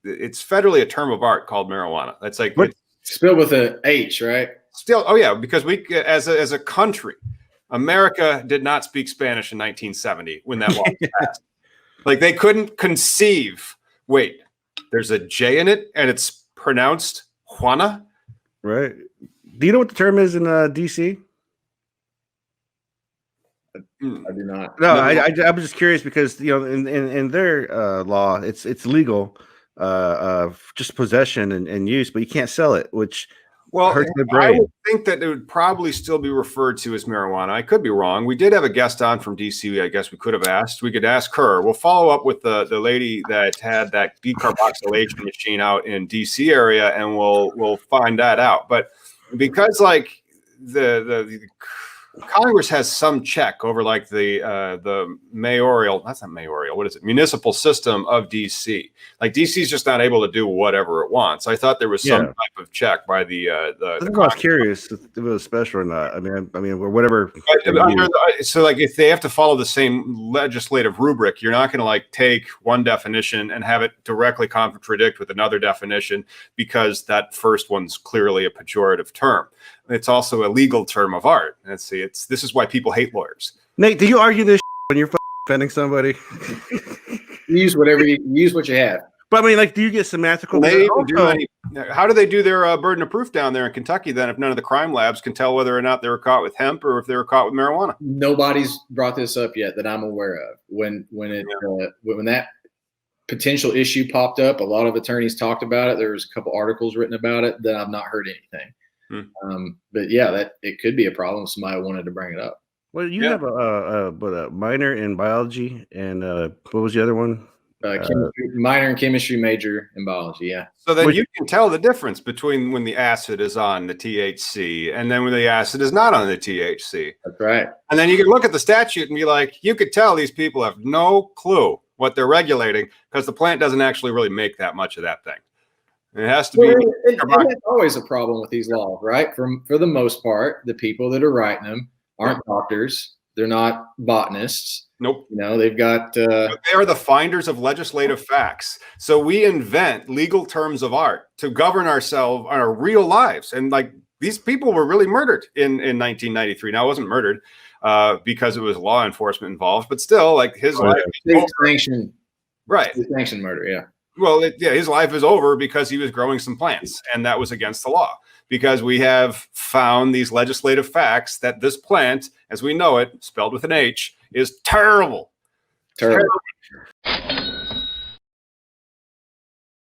it's federally a term of art called marijuana. That's like What? it's Spelled with an H, right? still. Oh yeah, because we as a country, America did not speak Spanish in 1970 when that law was passed. Like they couldn't conceive. Wait, there's a J in it, and it's pronounced Juana. Right. Do you know what the term is in DC? I do not. No, I was just curious because in their law it's legal just possession and use, but you can't sell it, which hurts my brain. I would think that it would probably still be referred to as marijuana. I could be wrong. We did have a guest on from DC. I guess we could have asked. We could ask her. We'll follow up with the lady that had that decarboxylation machine out in DC area, and we'll find that out. But because like the Congress has some check over like the mayoral, that's not mayoral, what is it? Municipal system of DC. Like DC is just not able to do whatever it wants. I thought there was some type of check by the I was curious if it was special or not. I mean, or whatever. So like if they have to follow the same legislative rubric, you're not going to like take one definition and have it directly contradict with another definition because that first one's clearly a pejorative term. It's also a legal term of art. Let's see. This is why people hate lawyers. Nate, do you argue this when you're offending somebody? Use what you have. But I mean, like, do you get symmetrical? How do they do their burden of proof down there in Kentucky then if none of the crime labs can tell whether or not they were caught with hemp or if they were caught with marijuana? Nobody's brought this up yet that I'm aware of. When that potential issue popped up, a lot of attorneys talked about it. There was a couple articles written about it that I've not heard anything. But yeah, that it could be a problem if somebody wanted to bring it up. Well, you have a minor in biology and what was the other one? Minor in chemistry, major in biology. Yeah. So then you can tell the difference between when the acid is on the THC and then when the acid is not on the THC. That's right. And then you can look at the statute and be like, you could tell these people have no clue what they're regulating because the plant doesn't actually really make that much of that thing. It has to be. And that's always a problem with these laws, right? For the most part, the people that are writing them aren't doctors. They're not botanists. Nope. They've got. But they are the finders of legislative facts. So we invent legal terms of art to govern ourselves on our real lives. And like these people were really murdered in 1993. Now, it wasn't murdered because it was law enforcement involved, but still, like his life. Sanctioned. Right. Sanctioned murder. Yeah. Well, his life is over because he was growing some plants, and that was against the law. Because we have found these legislative facts that this plant, as we know it, spelled with an H, is terrible. Terrible